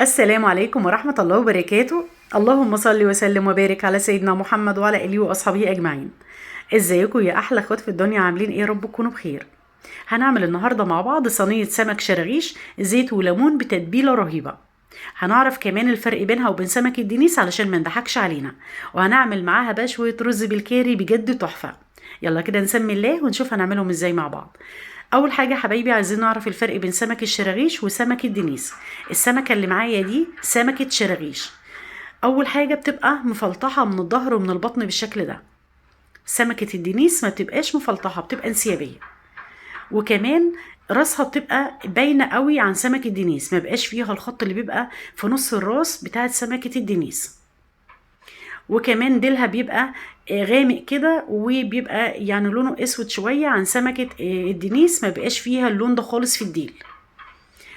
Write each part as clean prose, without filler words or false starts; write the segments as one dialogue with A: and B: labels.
A: السلام عليكم ورحمة الله وبركاته. اللهم صل وسلم وبارك على سيدنا محمد وعلى آله وأصحابه أجمعين. ازيكم يا أحلى اخوات في الدنيا، عاملين ايه؟ رب تكونوا بخير. هنعمل النهاردة مع بعض صينية سمك شراغيش زيت وليمون بتتبيلة رهيبة. هنعرف كمان الفرق بينها وبين سمك الدنيس علشان ما نضحكش علينا، وهنعمل معاها بقى شوية رز بالكاري بجد تحفة. يلا كده نسمي الله ونشوف هنعملهم ازاي مع بعض. اول حاجه يا حبايبي عايزين نعرف الفرق بين سمك الشراغيش وسمك الدنيس. السمكه اللي معايا دي سمكه شراغيش. اول حاجه بتبقى مفلطحه من الظهر ومن البطن بالشكل ده. سمكه الدنيس ما بتبقاش مفلطحه، بتبقى انسيابيه. وكمان راسها بتبقى باينه قوي عن سمك الدنيس، ما بقاش فيها الخط اللي بيبقى في نص الراس بتاعت سمكه الدنيس. وكمان ديلها بيبقى غامق كده، وبيبقى يعني لونه اسود شويه عن سمكه الدنيس، ما بقاش فيها اللون ده خالص في الديل.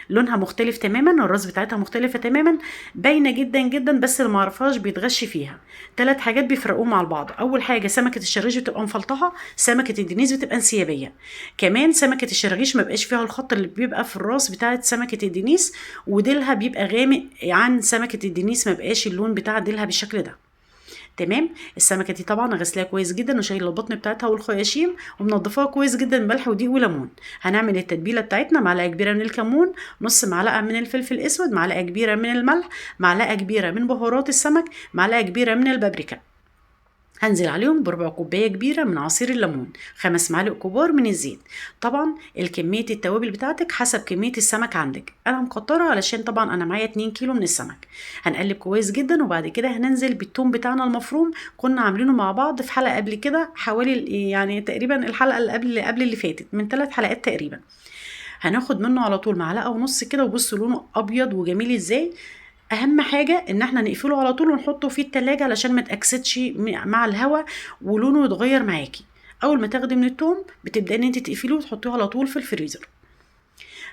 A: لونها مختلف تماما، الراس بتاعتها مختلفه تماما، باينه جدا جدا، بس اللي معرفهاش بيتغش فيها. 3 حاجات بيفرقوهم مع بعض. اول حاجه سمكه الشراغيش بتبقى مفلطحه، سمكه الدنيس بتبقى انسيابيه. كمان سمكه الشراغيش ما بقاش فيها الخط اللي بيبقى في الراس بتاعت سمكه الدنيس، وديلها بيبقى غامق عن سمكه الدنيس، ما بقاش اللون بتاع ديلها بالشكل ده. تمام. السمكه دي طبعا غسلاها كويس جدا وشايله البطن بتاعتها والخياشيم، ومنضفاها كويس جدا بملح ودقيق وليمون. هنعمل التتبيله بتاعتنا: معلقه كبيره من الكمون، نص معلقه من الفلفل الاسود، معلقه كبيره من الملح، معلقه كبيره من بهارات السمك، معلقه كبيره من البابريكا. هنزل عليهم بربع كوباية كبيرة من عصير الليمون، 5 معالق كبار من الزيت. طبعا الكمية التوابل بتاعتك حسب كمية السمك عندك، انا مكترة علشان طبعا انا معايا 2 كيلو من السمك. هنقلب كويس جدا، وبعد كده هننزل بالثوم بتاعنا المفروم، كنا عاملينه مع بعض في حلقة قبل كده، حوالي يعني تقريبا الحلقة اللي قبل اللي فاتت من 3 حلقات تقريبا. هناخد منه على طول معلقة ونص كده، وبصوا لونه ابيض وجميل ازاي. اهم حاجه ان احنا نقفله على طول ونحطه في التلاجة علشان ما تاكسدش مع الهواء ولونه يتغير معاكي. اول ما تاخدي من التوم بتبداي ان انت تقفليه وتحطيه على طول في الفريزر.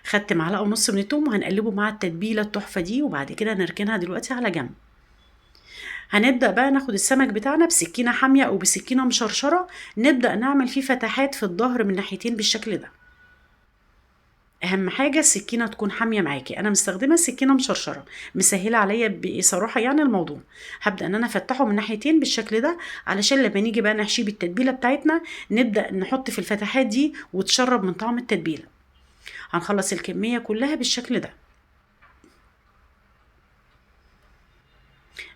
A: خدت معلقه ونص من التوم وهنقلبه مع التتبيله التحفه دي، وبعد كده نركنها دلوقتي على جنب. هنبدا بقى ناخد السمك بتاعنا بسكينه حاميه او بسكينه مشرشره، نبدا نعمل فيه فتحات في الظهر من ناحيتين بالشكل ده. اهم حاجه السكينه تكون حاميه معاكي، انا مستخدمه سكينه مشرشره، مسهله عليا بصراحه يعني الموضوع. هبدا ان انا افتحه من ناحيتين بالشكل ده، علشان لما نيجي بقى نحشيه بالتتبيله بتاعتنا نبدا نحط في الفتحات دي وتشرب من طعم التتبيله. هنخلص الكميه كلها بالشكل ده.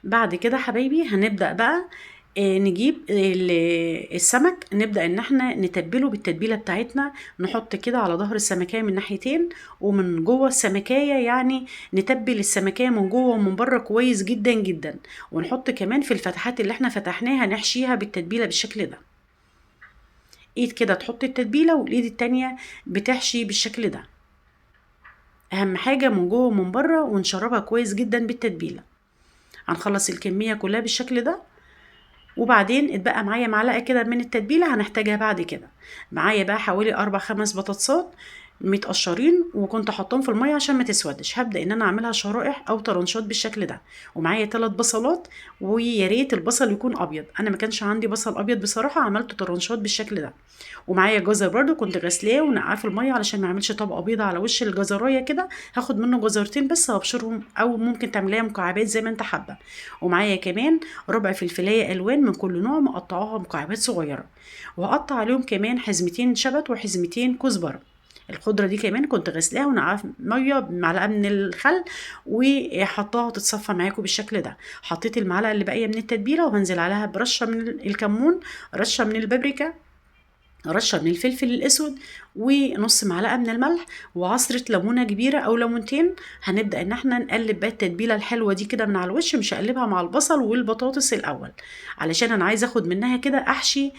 A: بعد كده حبايبي هنبدأ بقى نجيب السمك، نبدأ ان احنا نتبله بالتتبيلة بتاعتنا. نحط كده على ظهر السمكية من ناحيتين ومن جوه السمكية، يعني نتبل السمكية من جوه ومن بره كويس جدا جدا. ونحط كمان في الفتحات اللي احنا فتحناها نحشيها بالتتبيلة بالشكل ده. ايد كده تحط التتبيلة والايد التانية بتحشي بالشكل ده. اهم حاجة من جوه ومن بره، ونشربها كويس جدا بالتتبيلة. هنخلص الكمية كلها بالشكل ده. وبعدين اتبقى معايا معلقه كده من التتبيله هنحتاجها بعد كده. معايا بقى حوالي 4 5 بطاطسات متقشرين، وكنت حطهم في الميه عشان ما تسودش. هبدا ان انا اعملها شرائح او طرنشات بالشكل ده. ومعايا 3 بصلات، ويا ريت البصل يكون ابيض، انا ما كانش عندي بصل ابيض بصراحه، عملت طرنشات بالشكل ده. ومعايا جزر برده كنت غسلاه ونقعاه في الميه علشان ما يعملش طبقه بيضه على وش الجزرايه كده. هاخد منه جزرتين بس وابشرهم، او ممكن تعمليها مكعبات زي ما انت حابه. ومعايا كمان ربع فلفلايه الوان من كل نوع مقطعاها مكعبات صغيره. وهقطع عليهم كمان حزمتين شبت وحزمتين كزبره. الخضره دي كمان كنت غسلاها ونقعها في ميه بمعلقه من الخل، وحطاها تتصفى معاكم بالشكل ده. حطيت المعلقه اللي باقيه من التتبيله، وهنزل عليها برشه من الكمون، رشه من البابريكا، رشه من الفلفل الاسود، ونص معلقه من الملح، وعصره ليمونه كبيره او ليمونتين. هنبدا ان احنا نقلب بقى التتبيله الحلوه دي كده من على الوش، مش هقلبها مع البصل والبطاطس الاول، علشان انا عايزه اخد منها كده احشي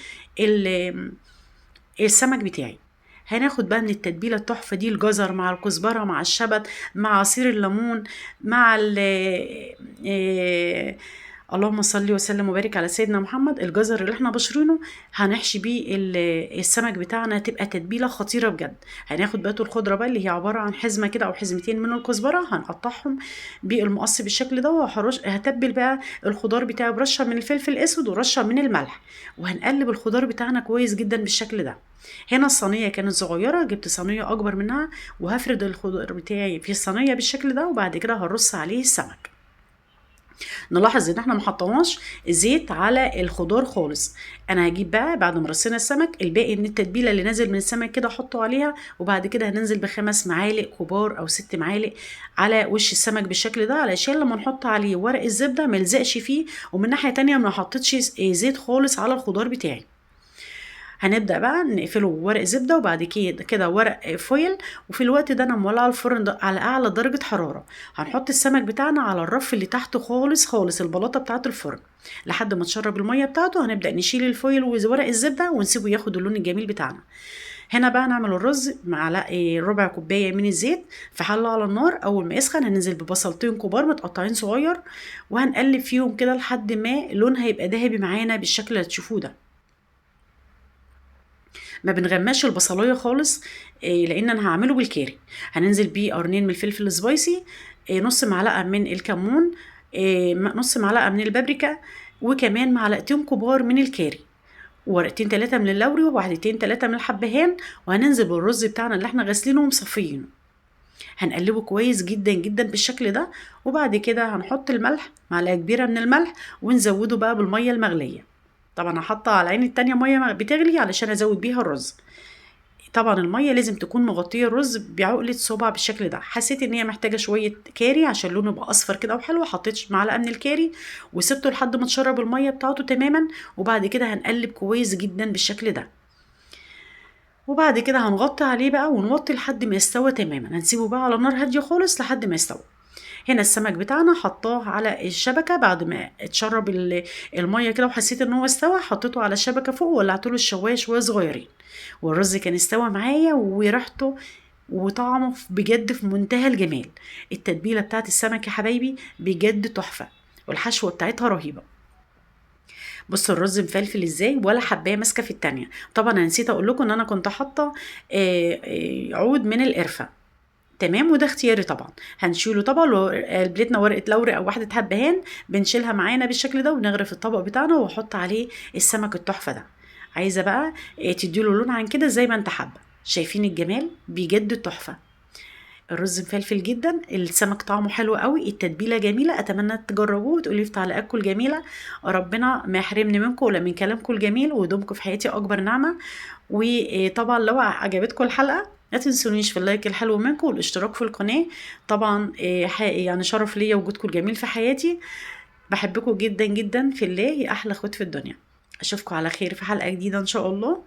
A: السمك بتاعي. هناخد بقى من التتبيله التحفه دي الجزر مع الكزبره مع الشبت مع عصير الليمون مع اللهم صل وسلم وبارك على سيدنا محمد. الجزر اللي احنا بشرينه هنحشي بيه السمك بتاعنا، تبقى تتبيله خطيره بجد. هناخد بقى الخضره بقى اللي هي عباره عن حزمه كده او حزمتين من الكزبره، هنقطعهم بالمقص بالشكل ده، هتبل بقى الخضار بتاعي برشه من الفلفل الاسود ورشه من الملح، وهنقلب الخضار بتاعنا كويس جدا بالشكل ده. هنا الصينيه كانت صغيره، جبت صينيه اكبر منها، وهفرد الخضار بتاعي في الصينيه بالشكل ده، وبعد كده هرص عليه السمك. نلاحظ ان احنا ما حطيناش زيت على الخضار خالص. انا هجيب بقى بعد ما رصينا السمك الباقي من التتبيله اللي نازل من السمك كده احطه عليها، وبعد كده هننزل ب5 معالق كبار او 6 معالق على وش السمك بالشكل ده، علشان لما نحط عليه ورق الزبده ما يلزقش فيه. ومن ناحيه تانية ما حطيتش زيت خالص على الخضار بتاعي. هنبدأ بقى نقفله ورق زبدة، وبعد كده ورق فويل. وفي الوقت ده انا مولعه الفرن ده على اعلى درجة حرارة. هنحط السمك بتاعنا على الرف اللي تحت خالص خالص، البلاطة بتاعت الفرن، لحد ما تشرب المية بتاعته. هنبدأ نشيل الفويل وورق الزبدة ونسيبه ياخد اللون الجميل بتاعنا. هنا بقى نعمل الرز مع ربع كوباية من الزيت في حلة على النار. أول ما يسخن هننزل ببصلتين كبار متقطعين صغير، وهنقلب فيهم كده لحد ما لونها يبقى ذهبي معانا بالشكل اللي تشوفوه ده. ما بنغماش البصلايه خالص، لان انا هعمله بالكاري. هننزل بيه قرنين من الفلفل السبايسي، نص معلقه من الكمون، نص معلقه من البابريكا، وكمان معلقتين كبار من الكاري، وورقتين 3 من اللوري، وواحدتين 3 من الحبهان. وهننزل بالرز بتاعنا اللي احنا غاسلينه ومصفيينه، هنقلبه كويس جدا جدا بالشكل ده. وبعد كده هنحط الملح، معلقه كبيره من الملح، ونزوده بقى بالميه المغليه. طبعا هحطها على العين التانية ميه بتغلي علشان ازود بيها الرز. طبعا الميه لازم تكون مغطيه الرز بعقله صباع بالشكل ده. حسيت ان هي محتاجه شويه كاري عشان لونه يبقى اصفر كده وحلو، حطيت معلقه من الكاري وسبته لحد ما تشرب الميه بتاعته تماما. وبعد كده هنقلب كويس جدا بالشكل ده، وبعد كده هنغطي عليه بقى ونوطي لحد ما يستوى تماما. هنسيبه بقى على نار هاديه خالص لحد ما يستوى. هنا السمك بتاعنا حطاه على الشبكه بعد ما اتشرب الميه كده، وحسيت ان هو استوى، حطيته على الشبكه فوق وولعت له الشوايه شويه صغيرين. والرز كان استوى معايا، وريحته وطعمه بجد في منتهى الجمال. التتبيله بتاعت السمك يا حبايبي بجد تحفه، والحشوه بتاعتها رهيبه. بصوا الرز مفلفل ازاي، ولا حبايه ماسكه في التانية. طبعا انا نسيت اقول لكم ان انا كنت حاطه عود من القرفه. تمام، وده اختياري طبعا. هنشيله طبعا، لو قلبتنا ورقه لوري او واحده حبهان بنشيلها معانا بالشكل ده، ونغرف الطبق بتاعنا واحط عليه السمك التحفه ده. عايزه بقى تديله لون عن كده زي ما انت حابه. شايفين الجمال بجد تحفه. الرز مفلفل جدا، السمك طعمه حلو قوي، التتبيله جميله. اتمنى تجربوه وتقولي في تعليقاتكم الجميله. ربنا ما يحرمني منكم ولا من كلامكم الجميل، ودومكم في حياتي اكبر نعمه. وطبعا لو عجبتكم الحلقه ما تنسونيش في اللايك الحلو منكم والاشتراك في القناه. طبعا يعني شرف ليا وجودكم الجميل في حياتي. بحبكم جدا جدا في الله، يا احلى اخوات في الدنيا. اشوفكم على خير في حلقه جديده ان شاء الله.